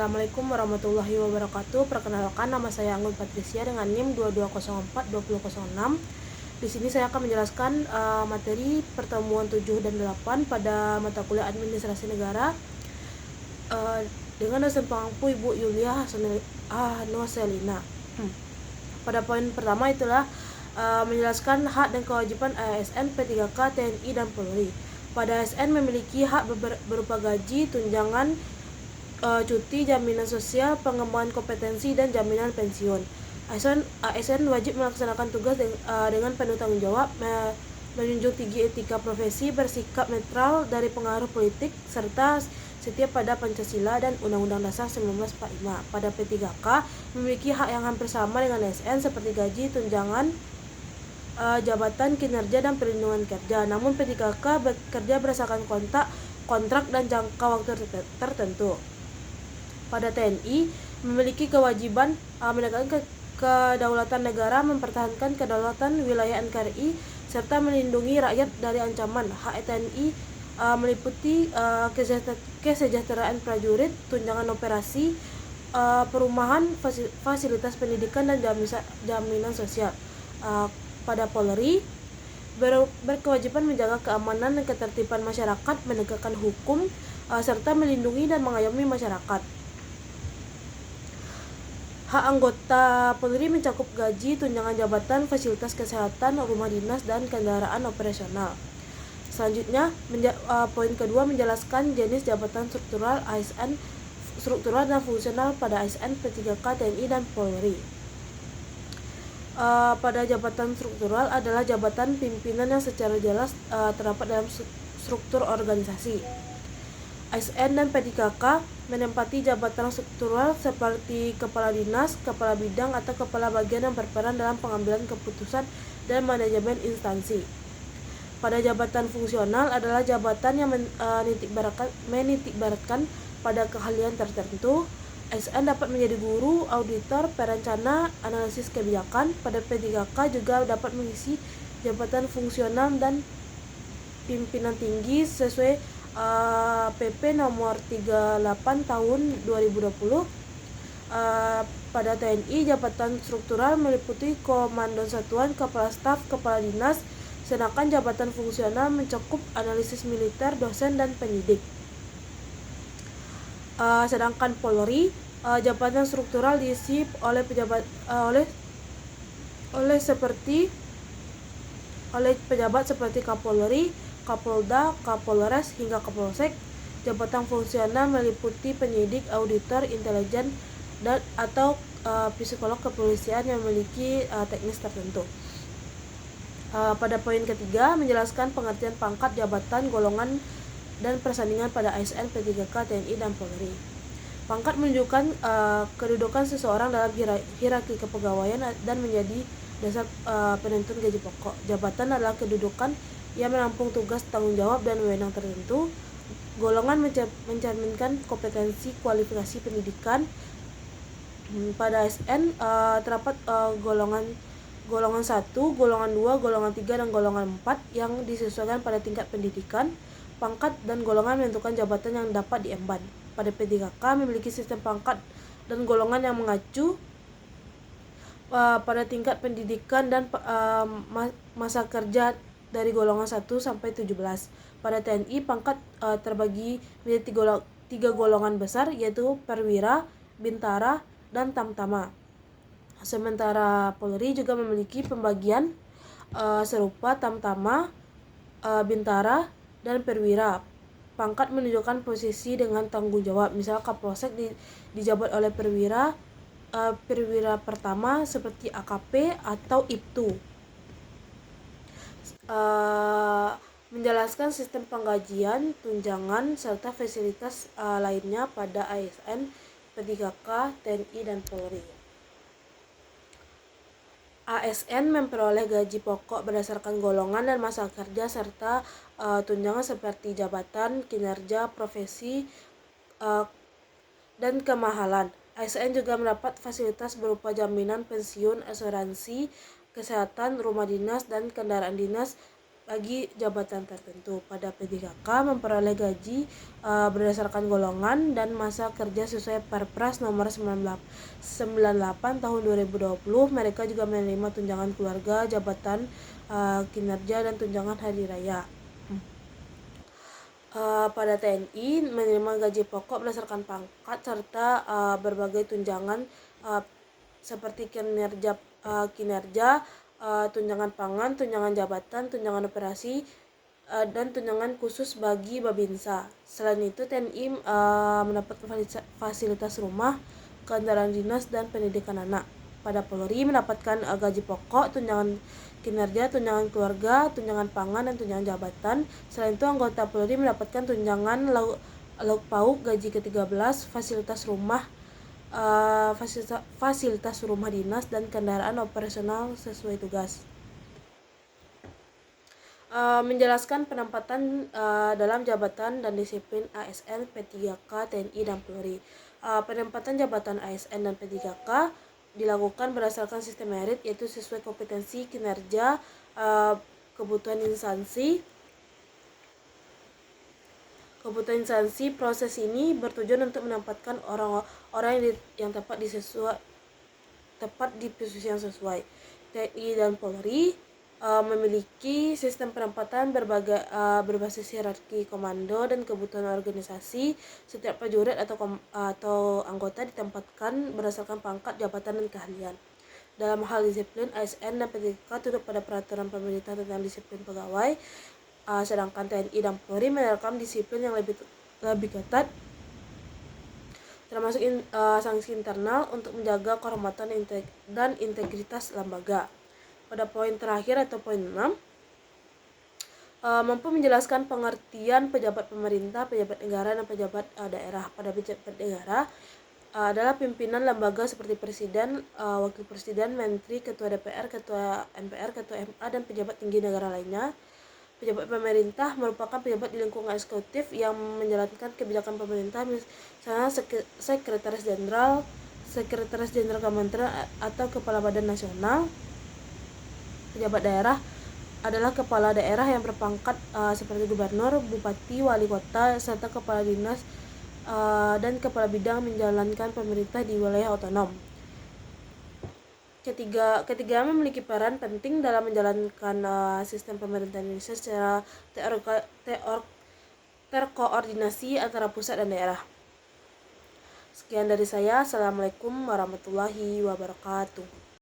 Assalamualaikum warahmatullahi wabarakatuh. Perkenalkan, nama saya Anggun Patricia dengan NIM 22042006. Di sini saya akan menjelaskan materi pertemuan 7 dan 8 pada mata kuliah Administrasi Negara dengan dosen pengampu Ibu Yulia Hanoselina. Pada poin pertama itulah menjelaskan hak dan kewajiban ASN, P3K, TNI, dan Polri. Pada ASN memiliki hak berupa gaji, tunjangan, cuti, jaminan sosial, pengembangan kompetensi, dan jaminan pensiun. ASN wajib melaksanakan tugas dengan penuh tanggung jawab, menjunjung tinggi etika profesi, bersikap netral dari pengaruh politik, serta setia pada Pancasila dan Undang-Undang Dasar 1945. Pada P3K memiliki hak yang hampir sama dengan ASN seperti gaji, tunjangan, jabatan, kinerja, dan perlindungan kerja. Namun P3K bekerja berdasarkan kontrak dan jangka waktu tertentu. Pada TNI memiliki kewajiban menegakkan kedaulatan negara, mempertahankan kedaulatan wilayah NKRI, serta melindungi rakyat dari ancaman. Hak TNI meliputi kesejahteraan prajurit, tunjangan operasi, perumahan, fasilitas pendidikan, dan jaminan sosial. Pada Polri berkewajiban menjaga keamanan dan ketertiban masyarakat, menegakkan hukum, serta melindungi dan mengayomi masyarakat. Hak anggota Polri mencakup gaji, tunjangan jabatan, fasilitas kesehatan, rumah dinas, dan kendaraan operasional. Selanjutnya, poin kedua menjelaskan jenis jabatan struktural ASN, struktural dan fungsional pada ASN, P3K, TNI, dan Polri. Pada jabatan struktural adalah jabatan pimpinan yang secara jelas terdapat dalam struktur organisasi. ASN dan P3K menempati jabatan struktural seperti kepala dinas, kepala bidang, atau kepala bagian yang berperan dalam pengambilan keputusan dan manajemen instansi. Pada jabatan fungsional adalah jabatan yang menitikberatkan pada keahlian tertentu. ASN dapat menjadi guru, auditor, perencana, analisis kebijakan. Pada P3K juga dapat mengisi jabatan fungsional dan pimpinan tinggi sesuai PP nomor 38 tahun 2020. Pada TNI jabatan struktural meliputi komando satuan, kepala staf, kepala dinas, sedangkan jabatan fungsional mencakup analisis militer, dosen, dan penyidik. Sedangkan Polri jabatan struktural diisi oleh pejabat seperti Kapolri, Kapolda, Kapolres, hingga Kapolsek. Jabatan fungsional meliputi penyidik, auditor, intelijen, dan atau psikolog kepolisian yang memiliki teknis tertentu. Pada poin ketiga menjelaskan pengertian pangkat, jabatan, golongan, dan persandingan pada ASN, P3K, TNI, dan Polri. Pangkat menunjukkan kedudukan seseorang dalam hierarki kepegawaian dan menjadi dasar penentuan gaji pokok. Jabatan adalah kedudukan yang menampung tugas, tanggung jawab, dan wewenang tertentu. Golongan mencerminkan kompetensi, kualifikasi pendidikan. Pada ASN terdapat golongan 1, golongan 2, golongan 3, dan golongan 4 yang disesuaikan pada tingkat pendidikan. Pangkat dan golongan menentukan jabatan yang dapat diemban. Pada P3K memiliki sistem pangkat dan golongan yang mengacu pada tingkat pendidikan dan masa kerja dari golongan 1 sampai 17. Pada TNI pangkat terbagi menjadi 3 golongan besar, yaitu perwira, bintara, dan tamtama. Sementara Polri juga memiliki pembagian serupa tamtama, bintara, dan perwira. Pangkat menunjukkan posisi dengan tanggung jawab. Misal Kapolsek dijabat oleh perwira pertama seperti AKP atau IPTU. Menjelaskan sistem penggajian, tunjangan, serta fasilitas lainnya pada ASN, P3K, TNI, dan Polri. ASN memperoleh gaji pokok berdasarkan golongan dan masa kerja, serta tunjangan seperti jabatan, kinerja, profesi, dan kemahalan. ASN juga mendapat fasilitas berupa jaminan pensiun, asuransi kesehatan, rumah dinas, dan kendaraan dinas, bagi jabatan tertentu. Pada P3K memperoleh gaji berdasarkan golongan dan masa kerja sesuai Perpres nomor 98 tahun 2020. Mereka juga menerima tunjangan keluarga, jabatan kinerja, dan tunjangan hari raya. Pada TNI menerima gaji pokok berdasarkan pangkat serta berbagai tunjangan seperti kinerja, tunjangan pangan, tunjangan jabatan, tunjangan operasi, dan tunjangan khusus bagi Babinsa. Selain itu, TNI mendapat fasilitas rumah, kendaraan dinas, dan pendidikan anak. Pada Polri mendapatkan gaji pokok, tunjangan kinerja, tunjangan keluarga, tunjangan pangan, dan tunjangan jabatan. Selain itu, anggota Polri mendapatkan tunjangan lauk pauk, gaji ke-13, fasilitas rumah dinas, dan kendaraan operasional sesuai tugas. Menjelaskan penempatan dalam jabatan dan disiplin ASN, P3K, TNI, dan Polri. Penempatan jabatan ASN dan P3K dilakukan berdasarkan sistem merit, yaitu sesuai kompetensi, kinerja, kebutuhan instansi. Proses ini bertujuan untuk menempatkan orang-orang yang tepat di posisi yang sesuai. TNI dan Polri memiliki sistem penempatan berbasis hierarki komando dan kebutuhan organisasi. Setiap prajurit atau anggota ditempatkan berdasarkan pangkat, jabatan, dan keahlian. Dalam hal disiplin, ASN dan P3K tunduk pada peraturan pemerintah tentang disiplin pegawai, sedangkan TNI dan Polri menerapkan disiplin yang lebih ketat, termasuk sanksi internal untuk menjaga kehormatan dan integritas lembaga. Pada poin terakhir atau poin 6, mampu menjelaskan pengertian pejabat pemerintah, pejabat negara, dan pejabat daerah. Pada pejabat negara adalah pimpinan lembaga seperti presiden, wakil presiden, menteri, ketua DPR, ketua MPR, ketua MA, dan pejabat tinggi negara lainnya. Pejabat pemerintah merupakan pejabat di lingkungan eksekutif yang menjalankan kebijakan pemerintah, misalnya sekretaris jenderal kementerian, atau kepala badan nasional. Pejabat daerah adalah kepala daerah yang berpangkat seperti gubernur, bupati, wali kota, serta kepala dinas dan kepala bidang menjalankan pemerintah di wilayah otonom. Ketiga memiliki peran penting dalam menjalankan sistem pemerintahan Indonesia secara terkoordinasi antara pusat dan daerah. Sekian dari saya. Assalamualaikum warahmatullahi wabarakatuh.